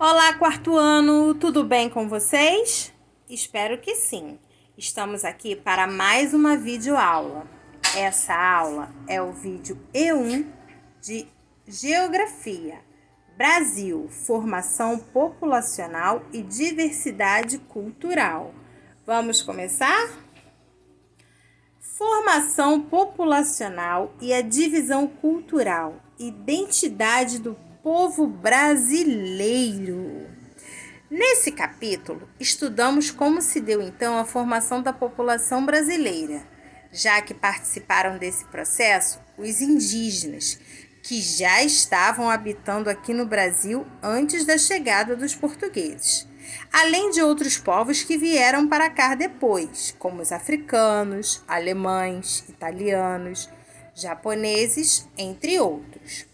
Olá, quarto ano, tudo bem com vocês? Espero que sim. Estamos aqui para mais uma videoaula. Essa aula é o vídeo E1 de Geografia, Brasil, Formação Populacional e Diversidade Cultural. Vamos começar? Formação populacional e a divisão cultural, identidade do povo brasileiro. Nesse capítulo, estudamos como se deu então a formação da população brasileira, já que participaram desse processo os indígenas, que já estavam habitando aqui no Brasil antes da chegada dos portugueses, além de outros povos que vieram para cá depois, como os africanos, alemães, italianos, japoneses, entre outros.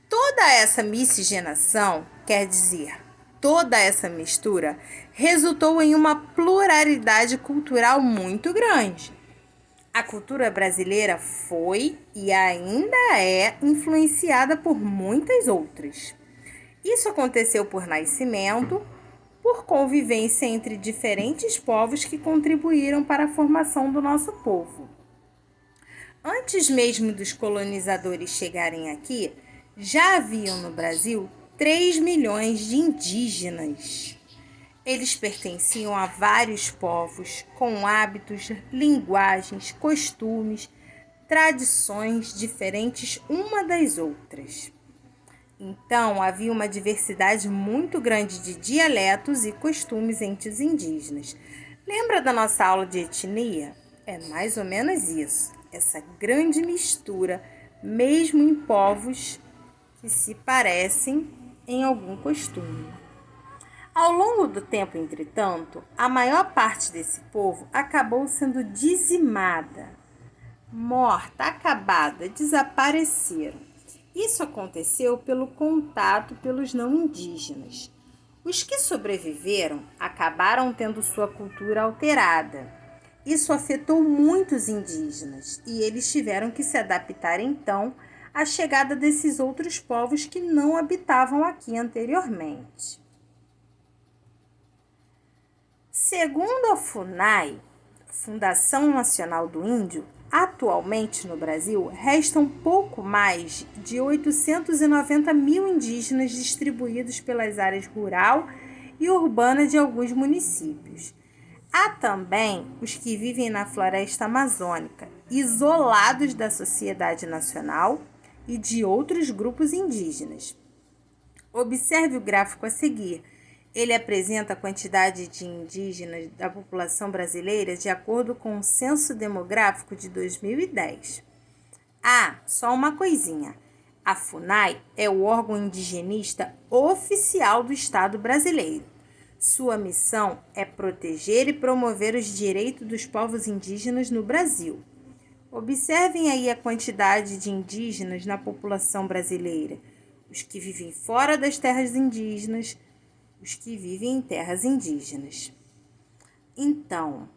Toda essa miscigenação, quer dizer, toda essa mistura, resultou em uma pluralidade cultural muito grande. A cultura brasileira foi e ainda é influenciada por muitas outras. Isso aconteceu por nascimento, por convivência entre diferentes povos que contribuíram para a formação do nosso povo. Antes mesmo dos colonizadores chegarem aqui, já haviam no Brasil 3 milhões de indígenas. Eles pertenciam a vários povos, com hábitos, linguagens, costumes, tradições diferentes uma das outras. Então, havia uma diversidade muito grande de dialetos e costumes entre os indígenas. Lembra da nossa aula de etnia? É mais ou menos isso, essa grande mistura, mesmo em povos que se parecem em algum costume. Ao longo do tempo, entretanto, a maior parte desse povo acabou sendo dizimada, morta, acabada, desapareceram. Isso aconteceu pelo contato pelos não indígenas. Os que sobreviveram acabaram tendo sua cultura alterada. Isso afetou muitos indígenas e eles tiveram que se adaptar então à chegada desses outros povos que não habitavam aqui anteriormente. Segundo a FUNAI, Fundação Nacional do Índio, atualmente no Brasil restam pouco mais de 890 mil indígenas distribuídos pelas áreas rural e urbana de alguns municípios. Há também os que vivem na floresta amazônica, isolados da sociedade nacional e de outros grupos indígenas. Observe o gráfico a seguir. Ele apresenta a quantidade de indígenas da população brasileira de acordo com o Censo Demográfico de 2010. Só uma coisinha. A FUNAI é o órgão indigenista oficial do Estado brasileiro. Sua missão é proteger e promover os direitos dos povos indígenas no Brasil. Observem aí a quantidade de indígenas na população brasileira, os que vivem fora das terras indígenas, os que vivem em terras indígenas. Então,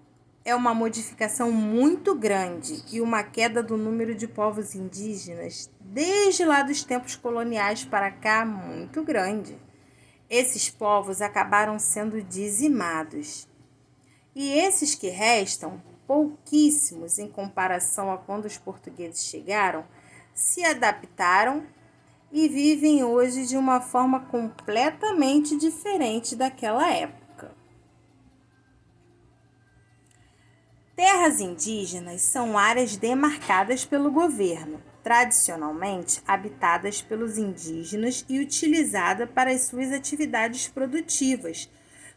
é uma modificação muito grande e uma queda do número de povos indígenas desde lá dos tempos coloniais para cá muito grande. Esses povos acabaram sendo dizimados. E esses que restam, pouquíssimos em comparação a quando os portugueses chegaram, se adaptaram e vivem hoje de uma forma completamente diferente daquela época. Terras indígenas são áreas demarcadas pelo governo, tradicionalmente habitadas pelos indígenas e utilizadas para as suas atividades produtivas,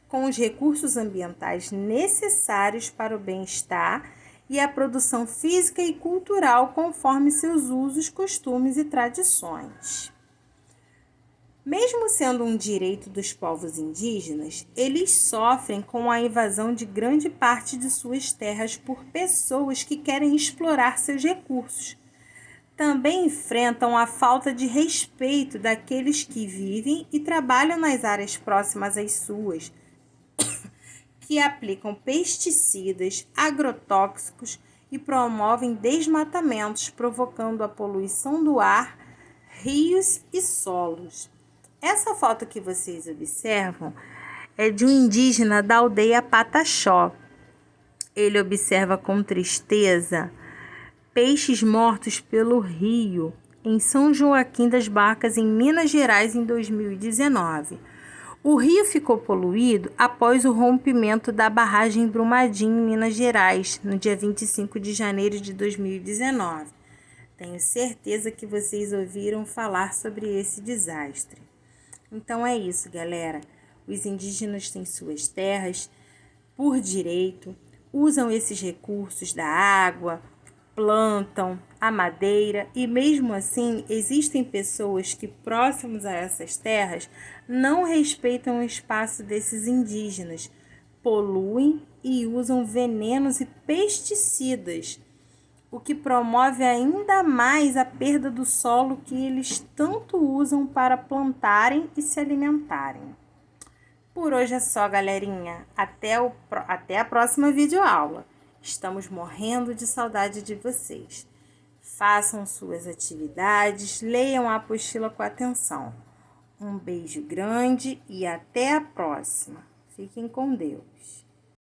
com os recursos ambientais necessários para o bem-estar e a produção física e cultural conforme seus usos, costumes e tradições. Mesmo sendo um direito dos povos indígenas, eles sofrem com a invasão de grande parte de suas terras por pessoas que querem explorar seus recursos. Também enfrentam a falta de respeito daqueles que vivem e trabalham nas áreas próximas às suas, que aplicam pesticidas, agrotóxicos e promovem desmatamentos, provocando a poluição do ar, rios e solos. Essa foto que vocês observam é de um indígena da aldeia Pataxó. Ele observa com tristeza peixes mortos pelo rio em São Joaquim das Barcas, em Minas Gerais, em 2019. O rio ficou poluído após o rompimento da barragem Brumadinho, em Minas Gerais, no dia 25 de janeiro de 2019. Tenho certeza que vocês ouviram falar sobre esse desastre. Então é isso, galera. Os indígenas têm suas terras por direito, usam esses recursos da água, plantam a madeira e mesmo assim existem pessoas que próximos a essas terras não respeitam o espaço desses indígenas, poluem e usam venenos e pesticidas, o que promove ainda mais a perda do solo que eles tanto usam para plantarem e se alimentarem. Por hoje é só, galerinha. Até a próxima videoaula. Estamos morrendo de saudade de vocês. Façam suas atividades, leiam a apostila com atenção. Um beijo grande e até a próxima. Fiquem com Deus.